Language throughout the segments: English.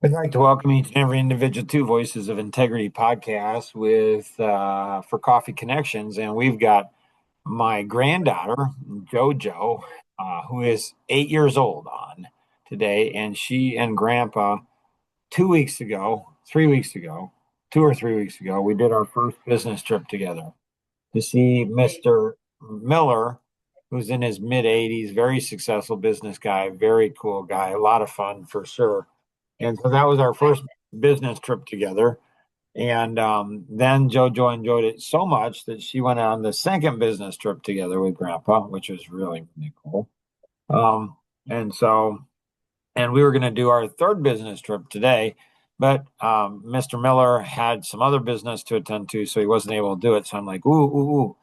I'd like to welcome each and every individual to Voices of Integrity podcast with for Coffee Connections, and we've got my granddaughter JoJo, who is 8 years old, on today, and she and Grandpa 2 weeks ago, 3 weeks ago, 2 or 3 weeks ago, we did our first business trip together to see Mr. Miller, who's in his mid 80s, very successful business guy, very cool guy, a lot of fun for sure. And so that was our first business trip together. And then JoJo enjoyed it so much that she went on the second business trip together with Grandpa, which was really, really cool. Um, and so, and we were going to do our third business trip today, but Mr. Miller had some other business to attend to, so he wasn't able to do it. So I'm like, ooh,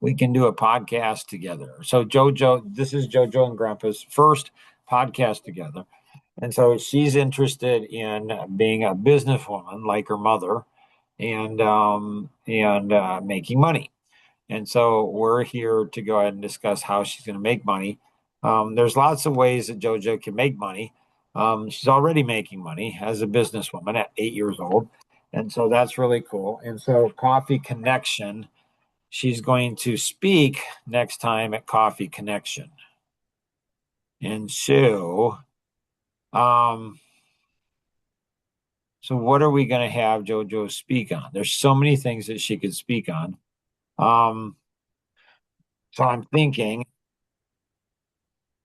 we can do a podcast together. So JoJo, this is JoJo and Grandpa's first podcast together. And so she's interested in being a businesswoman like her mother and making money. And so we're here to go ahead and discuss how she's going to make money. There's lots of ways that JoJo can make money. She's already making money as a businesswoman at 8 years old. And so that's really cool. And so Coffee Connection, she's going to speak next time at Coffee Connection. And um, so what are we going to have JoJo speak on? There's so many things that she could speak on. Um, so I'm thinking,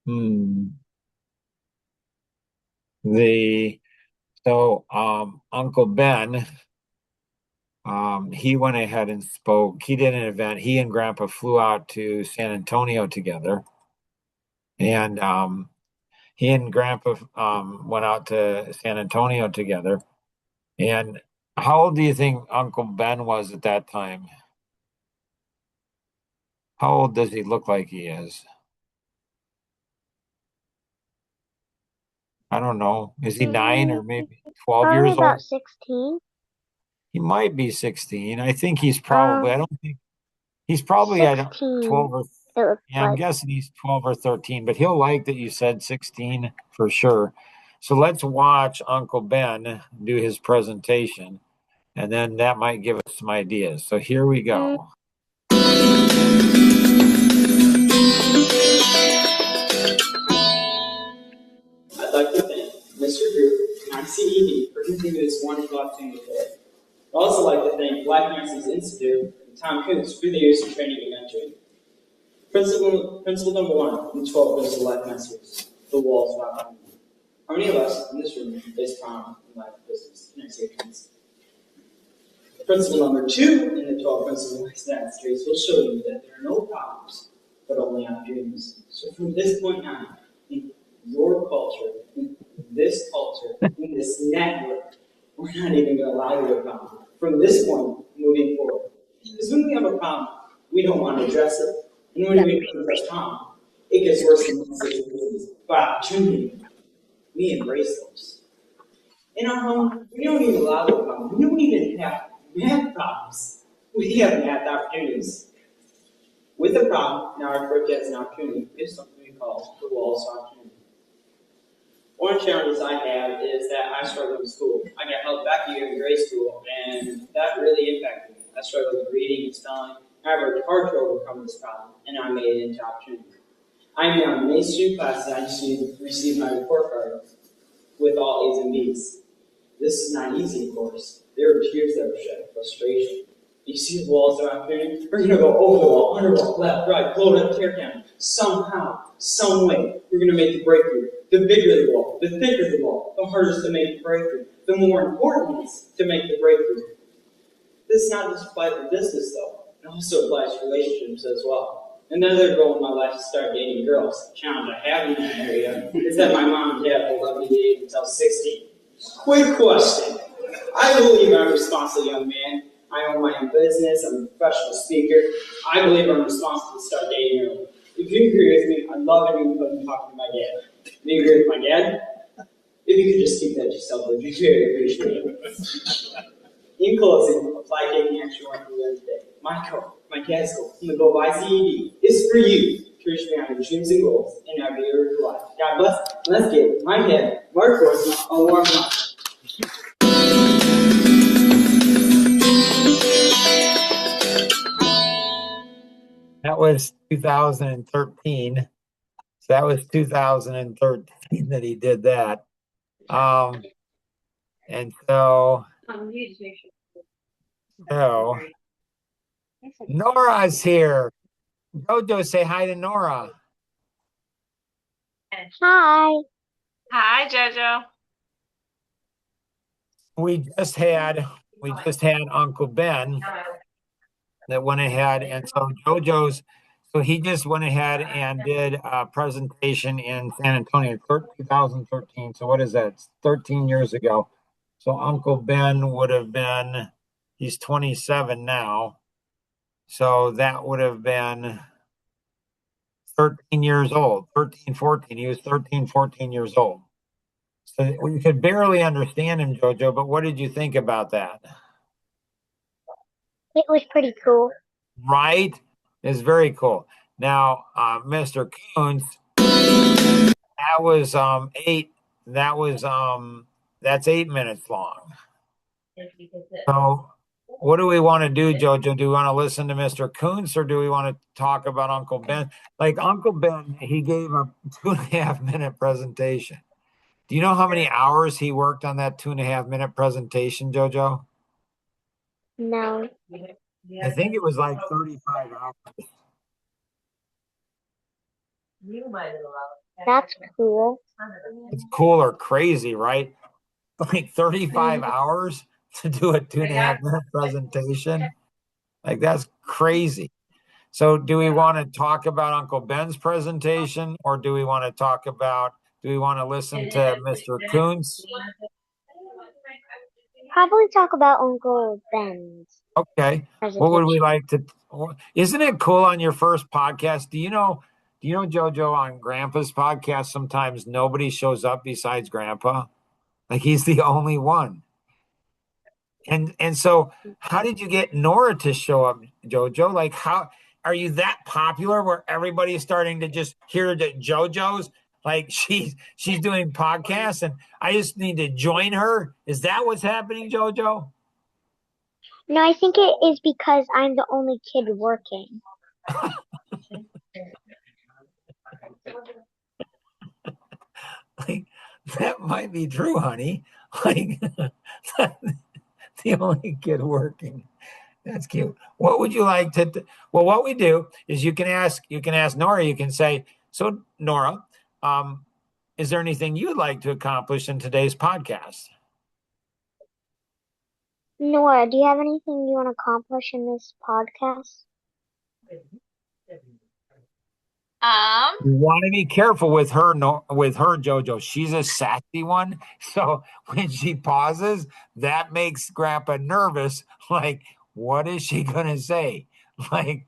hmm, the Uncle Ben, he went ahead and spoke. He did an event. He and Grandpa flew out to San Antonio together, and he and Grandpa went out to San Antonio together. And how old do you think Uncle Ben was at that time? How old does he look like he is? I don't know. Is he nine or Mm, maybe 12 Probably years about old? 16. He might be 16. I think he's probably, I Um, don't think he's probably, I don't, 16, 12 or, it looks yeah, I'm like. guessing he's 12 or 13, but he'll like that you said 16 for sure. So let's watch Uncle Ben do his presentation, and then that might give us some ideas. So here we Mm, go. I'd like to thank Mr. Group and ICED for giving me this wonderful opportunity today. I'd also like to thank Black Masters Institute and Tom Coons for the years of training and mentoring. Principle number one in 12 Principle Life Masters, the walls of opportunity. How many of us in this room face trauma in life, business, and experience? Principle number two in the 12 Principle Life Masters will show you that there are no problems, but only opportunities. So from this point on, in your culture, in this culture, in this network, we're not even going to allow you a problem. From this point, moving forward. Because when we have a problem, we don't want to address it. And when we address a problem, it gets worse and worse. But opportunity, we embrace those. In our home, we don't even allow the problem. We don't even have math problems. We have math opportunities. With a problem, now our approach as an opportunity is something we call the walls of opportunity. One challenge I have is that I struggled in school. I got held back a year in grade school, and that really impacted me. I struggled with reading and spelling. I worked hard to overcome this problem, and I made it into opportunity. I'm now in mainstream classes. I just need to receive my report card with all A's and B's. This is not easy, of course. There are tears that were shed, frustration. You see the walls of opportunity? We're going to go over the wall, under wall, left, right, blow it up, tear down. Somehow, some way, we're going to make the breakthrough. The bigger the wall, the thicker the wall, the harder to make the breakthrough. The more important it is to make the breakthrough. This is not just applies to business, though. It also applies to relationships as well. Another goal in my life is to start dating girls. The challenge I have in that area is that my mom and dad will let me date until 16. Quick question. I believe I'm a responsible young man. I own my own business. I'm a professional speaker. I believe I'm responsible to start dating early. If you agree with me, I'd love any input in talking to my dad. Do you agree with my dad? If you could just keep that to yourself, it would be very appreciated. In closing, apply taking action one through today. My goal, my dad's goal, and the goal of ICED is for you. encourage me on your dreams and goals, and I'll be your life. God bless. Let's get my head, Mark Force, a warm up. That was 2013. So that was 2013 that he did that. And so Nora's here. JoJo, say hi to Nora. Hi. Hi, JoJo. We just had Uncle Ben that went ahead, and so he just went ahead and did a presentation in San Antonio, 2013. So what is that? It's 13 years ago. So Uncle Ben would have been, he's 27 now. So that would have been 13 years old, 13, 14. He was 13, 14 years old. So we could barely understand him, JoJo, but what did you think about that? It was pretty cool. Right? It's very cool. Now, Mr. Coons, that was that's 8 minutes long. So what do we want to do, JoJo? Do we want to listen to Mr. Coons or do we want to talk about Uncle Ben? Like Uncle Ben, he gave a 2.5 minute presentation. Do you know how many hours he worked on that 2.5 minute presentation, JoJo? No. I think it was like 35 hours. That's cool. It's cool or crazy, right? Like 35 hours to do a 2.5 minute presentation. Like that's crazy. So do we want to talk about Uncle Ben's presentation or do we want to listen to Mr. Coons? Probably talk about Uncle Ben's Okay. presentation. What would we like to, isn't it cool on your first podcast? Do you know, JoJo, on Grandpa's podcast, sometimes nobody shows up besides Grandpa? Like he's the only one. And so how did you get Nora to show up, JoJo? Like how are you that popular where everybody's starting to just hear that JoJo's like she's doing podcasts and I just need to join her? Is that what's happening, JoJo? No, I think it is because I'm the only kid working. Like that might be true, honey. Like the only kid working. That's cute. What would you like to? Well, what we do is you can ask Nora. You can say, so Nora, is there anything you'd like to accomplish in today's podcast? Nora, do you have anything you want to accomplish in this podcast? You want to be careful with her, JoJo. She's a sassy one. So when she pauses, that makes Grandpa nervous. Like, what is she gonna say? Like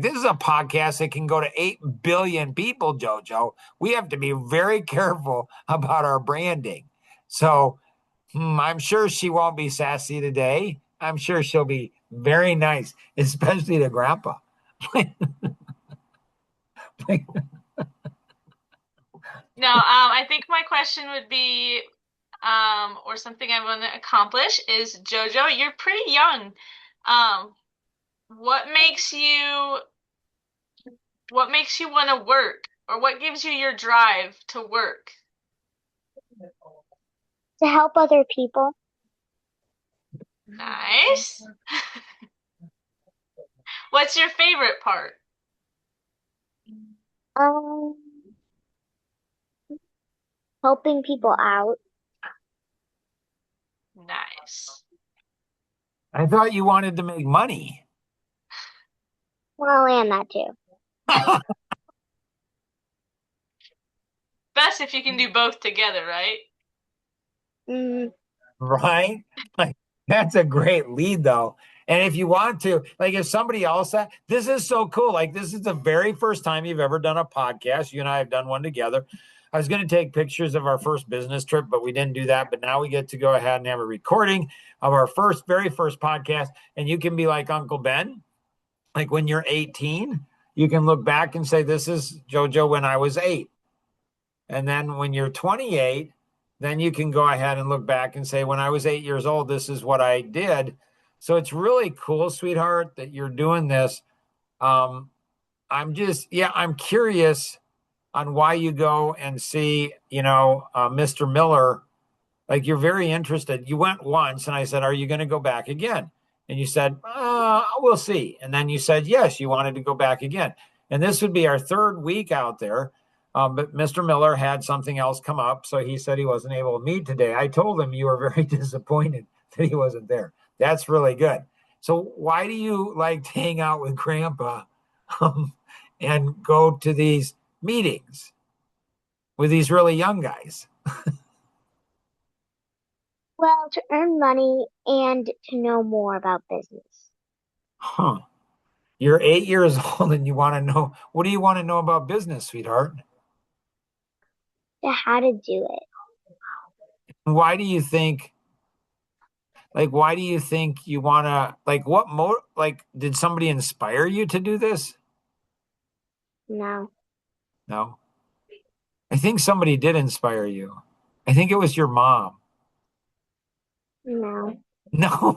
this is a podcast that can go to 8 billion people, JoJo. We have to be very careful about our branding. So I'm sure she won't be sassy today. I'm sure she'll be very nice, especially to Grandpa. No, I think my question would be, or something I want to accomplish is, JoJo, you're pretty young. What makes you want to work, or what gives you your drive to work? To help other people. Nice. What's your favorite part? Helping people out. Nice. I thought you wanted to make money. Well, and that too. Best if you can do both together, right? Right? Like that's a great lead though. And if you want to, like if somebody else this is so cool. Like this is the very first time you've ever done a podcast. You and I have done one together. I was going to take pictures of our first business trip, but we didn't do that. But now we get to go ahead and have a recording of our very first podcast. And you can be like Uncle Ben, like when you're 18, you can look back and say, this is JoJo when I was 8. And then when you're 28, then you can go ahead and look back and say, when I was 8 years old, this is what I did. So it's really cool, sweetheart, that you're doing this. I'm curious on why you go and see, Mr. Miller. Like, you're very interested. You went once, and I said, are you going to go back again? And you said, we'll see. And then you said, yes, you wanted to go back again. And this would be our 3rd week out there. But Mr. Miller had something else come up, so he said he wasn't able to meet today. I told him you were very disappointed that he wasn't there. That's really good. So why do you like to hang out with Grandpa and go to these meetings with these really young guys? Well, to earn money and to know more about business. Huh. You're 8 years old and you want to know, what do you want to know about business, sweetheart? How to do it. Why do you think, you want to, did somebody inspire you to do this? No, No. I think somebody did inspire you. I think it was your mom. no, No.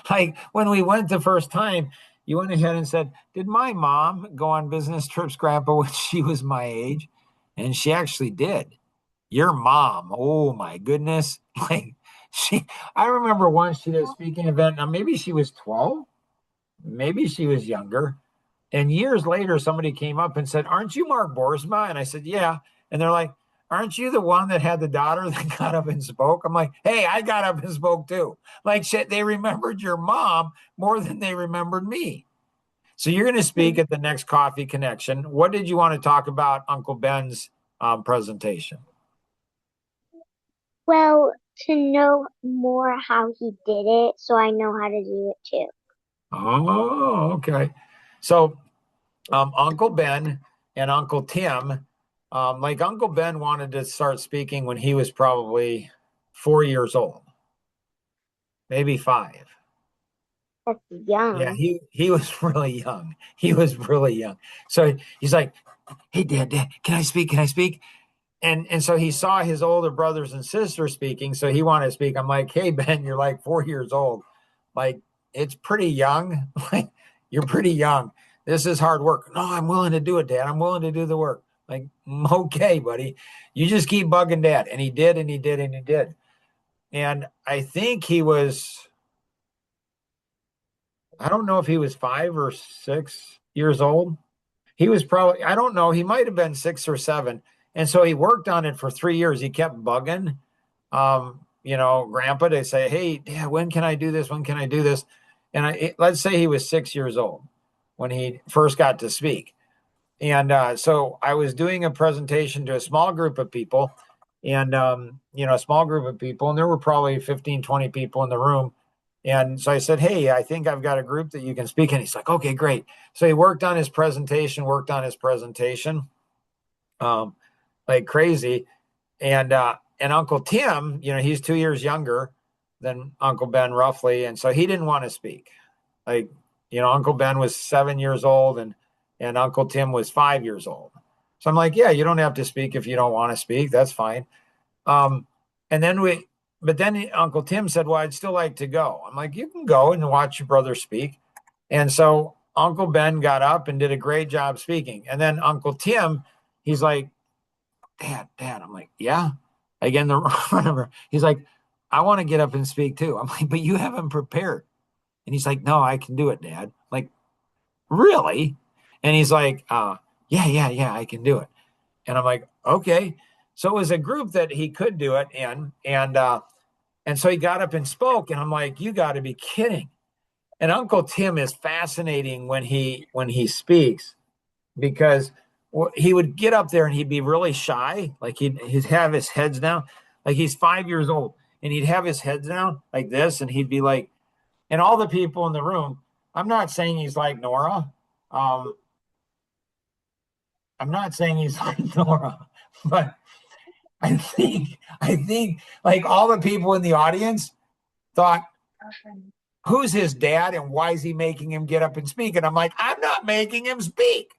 Like when we went the first time, you went ahead and said, did my mom go on business trips, Grandpa, when she was my age? And she actually did. Your mom, oh my goodness. Like I remember once she did a speaking event. Now maybe she was 12, maybe she was younger. And years later, somebody came up and said, aren't you Mark Boersma? And I said, yeah. And they're like, aren't you the one that had the daughter that got up and spoke? I'm like, hey, I got up and spoke too. Like shit, they remembered your mom more than they remembered me. So you're going to speak at the next Coffee Connection. What did you want to talk about Uncle Ben's presentation? well, to know more how he did it, so I know how to do it too. Oh, okay. So Uncle Ben and Uncle Tim, like Uncle Ben wanted to start speaking when he was probably 4 years old, maybe 5. That's Yeah, young. he was really young. He was really young. So he's like, hey, Dad, can I speak? Can I speak? And so he saw his older brothers and sisters speaking, so he wanted to speak. I'm like, hey, Ben, you're like 4 years old. Like, it's pretty young. Like, you're pretty young. This is hard work. No, I'm willing to do it, Dad. I'm willing to do the work. Like, okay, buddy. You just keep bugging Dad. And he did, and he did, and he did. And I think I don't know if he was 5 or 6 years old. He was probably, I don't know, he might have been 6 or 7. And so he worked on it for 3 years. He kept bugging, Grandpa to say, hey, Dad, when can I do this? When can I do this? And let's say he was 6 years old when he first got to speak. And so I was doing a presentation to a small group of people and, a small group of people, and there were probably 15, 20 people in the room. And so I said, hey, I think I've got a group that you can speak. And he's like, okay, great. So he worked on his presentation, like crazy. And Uncle Tim, he's 2 years younger than Uncle Ben roughly. And so he didn't want to speak. Like, Uncle Ben was 7 years old and Uncle Tim was 5 years old. So I'm like, yeah, you don't have to speak if you don't want to speak. That's fine. Um, and then but then Uncle Tim said, well, I'd still like to go. I'm like, you can go and watch your brother speak. And so Uncle Ben got up and did a great job speaking. And then Uncle Tim, he's like, Dad. I'm like, yeah. Again, he's like, I want to get up and speak too. I'm like, but you haven't prepared. And he's like, no, I can do it, Dad. I'm like, really? And he's like, yeah, I can do it. And I'm like, okay. So it was a group that he could do it in. And so he got up and spoke. And I'm like, you got to be kidding. And Uncle Tim is fascinating when he speaks because he would get up there and he'd be really shy. Like he'd have his heads down. Like he's 5 years old and he'd have his head down like this. And he'd be like, and all the people in the room, I'm not saying he's like Nora. I'm not saying he's like Nora, but I think like all the people in the audience thought, who's his dad and why is he making him get up and speak? And I'm like, I'm not making him speak.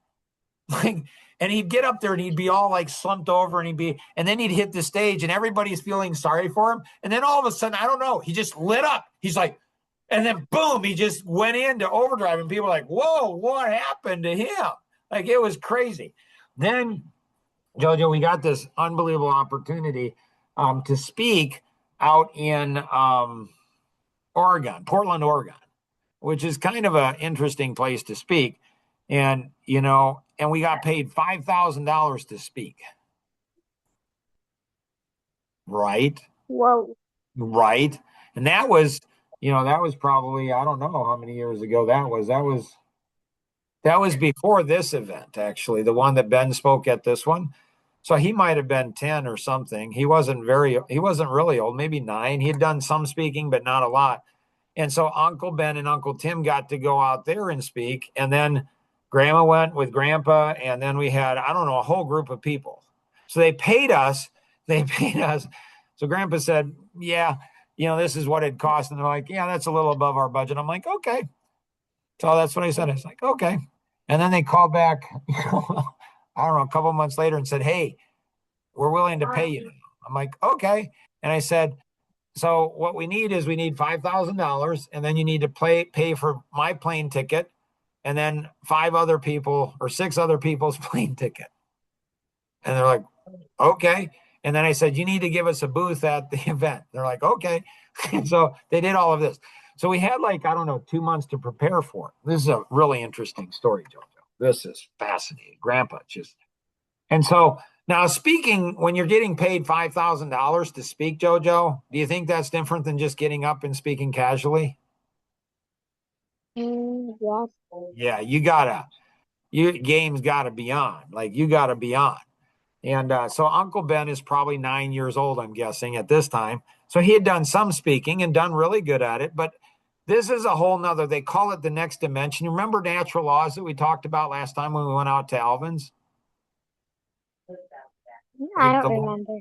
Like, and he'd get up there and he'd be all like slumped over and then he'd hit the stage and everybody's feeling sorry for him. And then all of a sudden, I don't know, he just lit up. He's like, and then boom, he just went into overdrive and people were like, whoa, what happened to him? Like, it was crazy. Then, JoJo, we got this unbelievable opportunity to speak out in Oregon, Portland, Oregon, which is kind of an interesting place to speak. And, and we got paid $5,000 to speak. Right. Whoa. Right. And that was probably, I don't know how many years ago that was. That was before this event, actually, the one that Ben spoke at this one. So he might have been 10 or something. He wasn't really old, maybe 9. He had done some speaking, but not a lot. And so Uncle Ben and Uncle Tim got to go out there and speak. And then Grandma went with Grandpa. And then we had, I don't know, a whole group of people. So they paid us. So Grandpa said, yeah, this is what it cost. And they're like, yeah, that's a little above our budget. I'm like, okay. So that's what I said. I was like, okay. And then they called back, I don't know, a couple of months later and said, hey, we're willing to pay you. I'm like, okay. And I said, so what we need $5,000, and then you need to pay for my plane ticket, and then 6 other people's plane ticket. And they're like, okay. And then I said, you need to give us a booth at the event. They're like, okay. And so they did all of this. So we had 2 months to prepare for it. This is a really interesting story, JoJo. This is fascinating. Grandpa and so now speaking, when you're getting paid $5,000 to speak, JoJo, do you think that's different than just getting up and speaking casually? Yes. Yeah, game's gotta be on. Like, you gotta be on. And so Uncle Ben is probably 9 years old, I'm guessing, at this time. So he had done some speaking and done really good at it, but this is a whole nother, they call it the next dimension. You remember natural laws that we talked about last time when we went out to Alvin's? I Like don't remember.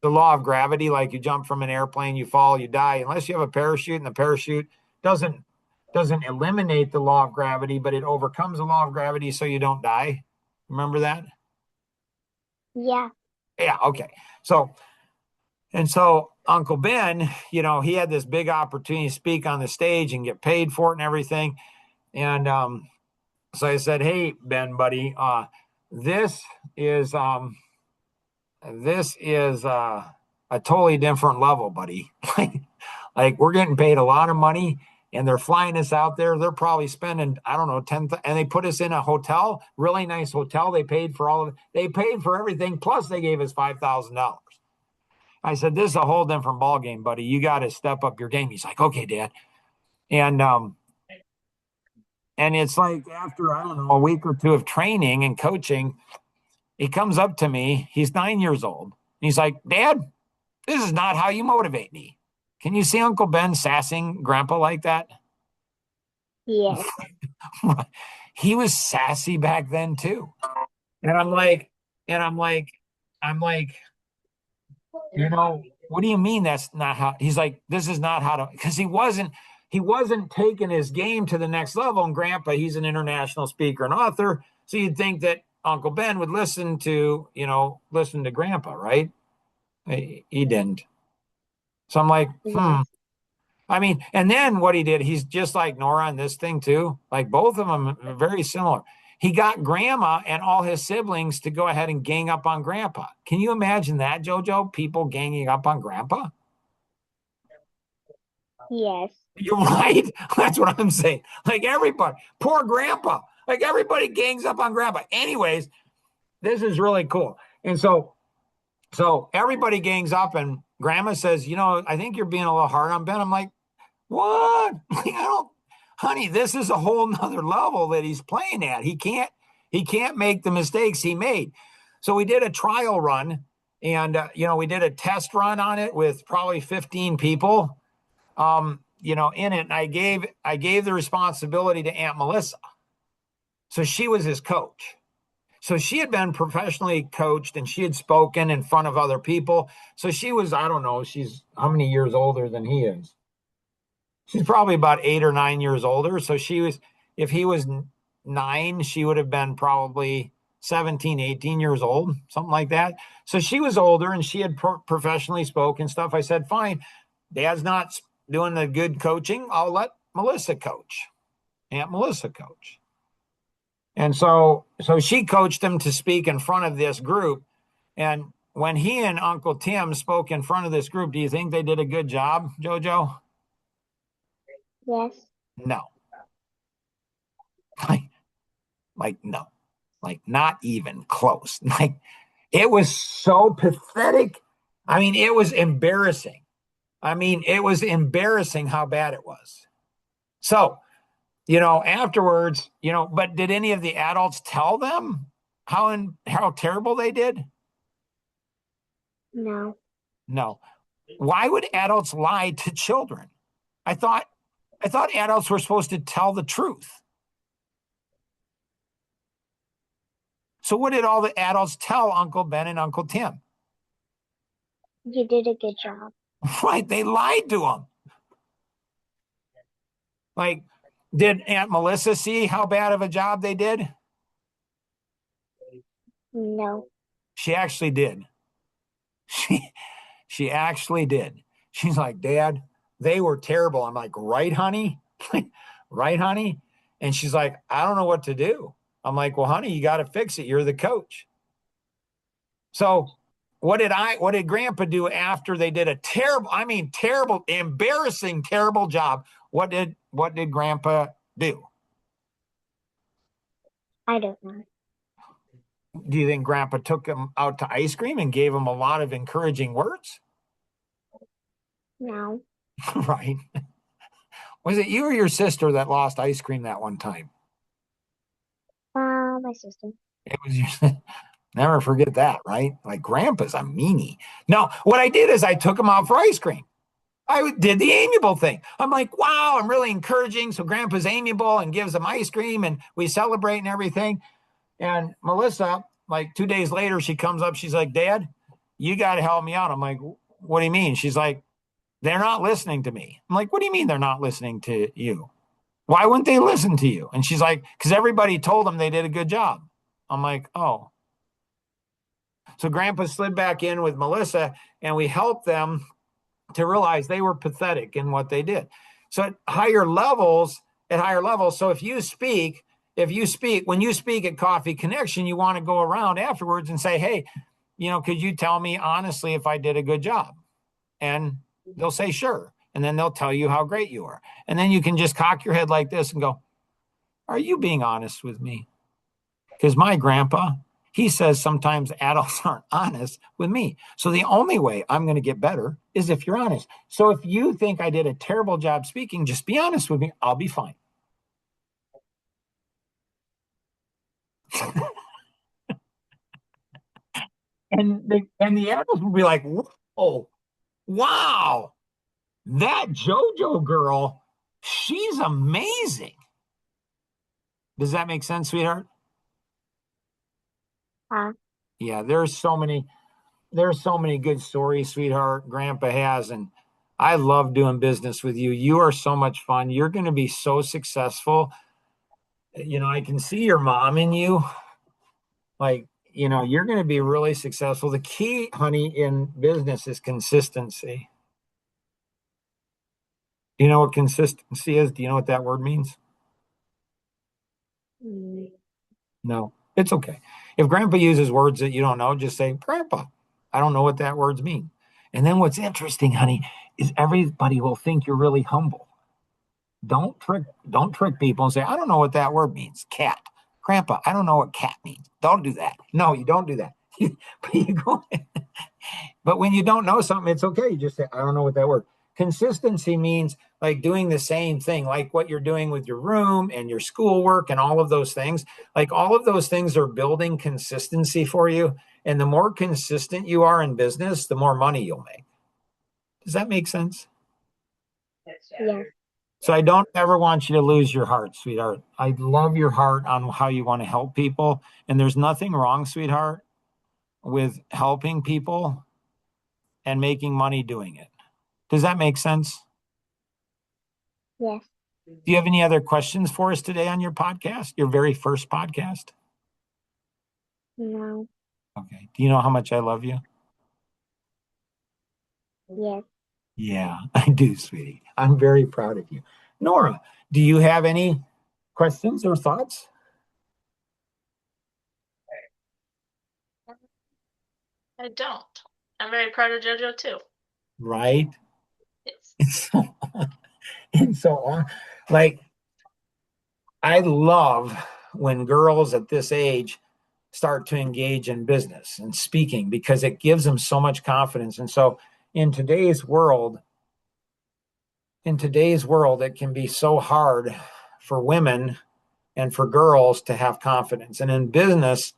the law of gravity, like you jump from an airplane, you fall, you die, unless you have a parachute, and the parachute doesn't eliminate the law of gravity, but it overcomes the law of gravity so you don't die. Remember that? Yeah. Yeah, okay. So Uncle Ben, he had this big opportunity to speak on the stage and get paid for it and everything. And so I said, hey, Ben, buddy, this is a totally different level, buddy. like we're getting paid a lot of money and they're flying us out there. They're probably spending, I don't know, 10, and they put us in a hotel, really nice hotel. They paid for they paid for everything. Plus they gave us $5,000. I said, this is a whole different ball game, buddy. You got to step up your game. He's like, okay, Dad. And it's like after, I don't know, a week or two of training and coaching, he comes up to me. He's 9 years old. And he's like, Dad, this is not how you motivate me. Can you see Uncle Ben sassing Grandpa like that? Yes. He was sassy back then too. And I'm like, what do you mean that's not how? He's like, this is not how to, because he wasn't taking his game to the next level. And Grandpa, he's an international speaker and author. So you'd think that Uncle Ben would listen to Grandpa, right? He didn't. So I'm like, Yes. I mean, and then what he did, he's just like Nora on this thing too. Like both of them are very similar. He got Grandma and all his siblings to go ahead and gang up on Grandpa. Can you imagine that, JoJo? People ganging up on Grandpa? Yes. You're right. That's what I'm saying. Like everybody, poor Grandpa. Like everybody gangs up on Grandpa. Anyways, this is really cool. And so everybody gangs up and Grandma says, I think you're being a little hard on Ben. I'm like, what? Honey, this is a whole nother level that he's playing at. He can't make the mistakes he made. So we did a trial run and, we did a test run on it with probably 15 people, in it. And I gave the responsibility to Aunt Melissa. So she was his coach. So she had been professionally coached and she had spoken in front of other people. So she was, I don't know, she's how many years older than he is? She's probably about 8 or 9 years older. So if he was 9, she would have been probably 17, 18 years old, something like that. So she was older and she had professionally spoken stuff. I said, fine, Dad's not doing the good coaching. I'll let Melissa coach, Aunt Melissa coach. And so she coached him to speak in front of this group. And when he and Uncle Tim spoke in front of this group, do you think they did a good job, JoJo? Yes. No. Like no. Like not even close. Like it was so pathetic. I mean, it was embarrassing. It was embarrassing how bad it was. So, afterwards, but did any of the adults tell them how terrible they did? No. No. Why would adults lie to children? I thought adults were supposed to tell the truth. So what did all the adults tell Uncle Ben and Uncle Tim? You did a good job. Right, they lied to him. Like, did Aunt Melissa see how bad of a job they did? No. She actually did. She actually did. She's like, Dad, they were terrible. I'm like, right, honey? Right, honey? And she's like, I don't know what to do. I'm like, well, honey, you got to fix it. You're the coach. So what did Grandpa do after they did a terrible, embarrassing, terrible job? What did Grandpa do? I don't know. Do you think Grandpa took him out to ice cream and gave him a lot of encouraging words? No. Right. Was it you or your sister that lost ice cream that one time? My sister. It was your. Never forget that, right? Like Grandpa's a meanie. No, what I did is I took him out for ice cream. I did the amiable thing. I'm like, wow, I'm really encouraging. So Grandpa's amiable and gives him ice cream and we celebrate and everything. And Melissa, like 2 days later, she comes up. She's like, Dad, you got to help me out. I'm like, what do you mean? She's like, they're not listening to me. I'm like, what do you mean they're not listening to you? Why wouldn't they listen to you? And she's like, because everybody told them they did a good job. I'm like, oh. So Grandpa slid back in with Melissa and we helped them to realize they were pathetic in what they did. So at higher levels, so when you speak at Coffee Connection, you want to go around afterwards and say, hey, could you tell me honestly if I did a good job? And they'll say, sure. And then they'll tell you how great you are. And then you can just cock your head like this and go, are you being honest with me? Because my grandpa, he says sometimes adults aren't honest with me. So the only way I'm going to get better is if you're honest. So if you think I did a terrible job speaking, just be honest with me. I'll be fine. and the adults will be like, oh, wow, that JoJo girl, she's amazing. Does that make sense, sweetheart? Yeah, there's so many good stories, sweetheart, Grandpa has, and I love doing business with you. You are so much fun. You're going to be so successful. I can see your mom in you. Like, you're going to be really successful. The key, honey, in business is consistency. Do you know what consistency is? Do you know what that word means? No, it's okay. If Grandpa uses words that you don't know, just say, Grandpa, I don't know what that words mean. And then what's interesting, honey, is everybody will think you're really humble. Don't trick people and say, I don't know what that word means. Cat. Grandpa, I don't know what cat means. Don't do that. No, you don't do that. But when you don't know something, it's okay. You just say, I don't know what that word. Consistency means like doing the same thing, like what you're doing with your room and your schoolwork and all of those things. Like all of those things are building consistency for you. And the more consistent you are in business, the more money you'll make. Does that make sense? Yeah. So I don't ever want you to lose your heart, sweetheart. I love your heart on how you want to help people. And there's nothing wrong, sweetheart, with helping people and making money doing it. Does that make sense? Yes. Do you have any other questions for us today on your podcast, your very first podcast? No. Okay. Do you know how much I love you? Yes. Yeah, I do, sweetie. I'm very proud of you. Nora, do you have any questions or thoughts? I don't. I'm very proud of JoJo too. Right? Yes. It's so, it's so on. Like, I love when girls at this age start to engage in business and speaking because it gives them so much confidence. And so in today's world, it can be so hard for women and for girls to have confidence. And in business,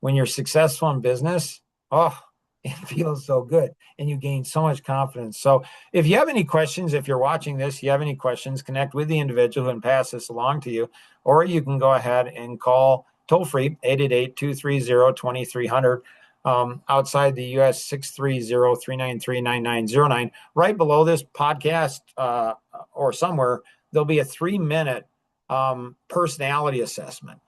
when you're successful in business, oh, it feels so good and you gain so much confidence. So if you have any questions, if you're watching this, you have any questions, connect with the individual who can pass this along to you, or you can go ahead and call toll free 888-230-2300. Outside the US 630-393-9909. Right below this podcast or somewhere, there'll be a 3-minute personality assessment.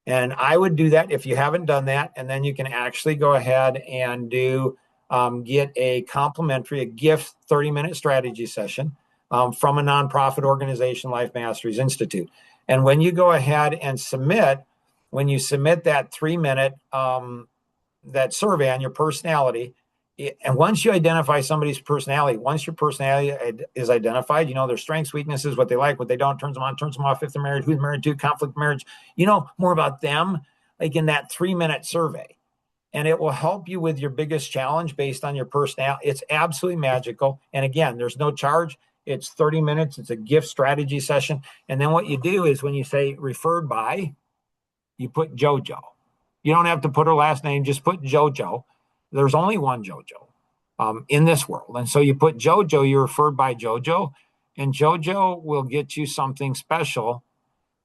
And I would do that if you haven't done that. And then you can actually go ahead and get a complimentary, a gift 30-minute strategy session from a nonprofit organization, Life Masteries Institute. And when you go ahead and when you submit that 3-minute, that survey on your personality, and once you identify somebody's personality, once your personality is identified, you know their strengths, weaknesses, what they like, what they don't, turns them on, turns them off, if they're married, who's married to, conflict marriage, you know more about them, like in that 3-minute survey. And it will help you with your biggest challenge based on your personality. It's absolutely magical. And again, there's no charge. It's 30 minutes. It's a gift strategy session. And then what you do is when you say referred by, you put JoJo. You don't have to put her last name, just put JoJo. There's only one JoJo in this world. And so you put JoJo, you're referred by JoJo, and JoJo will get you something special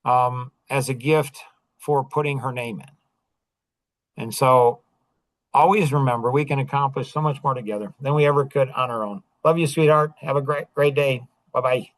as a gift for putting her name in. And so always remember, we can accomplish so much more together than we ever could on our own. Love you, sweetheart. Have a great day. Bye bye.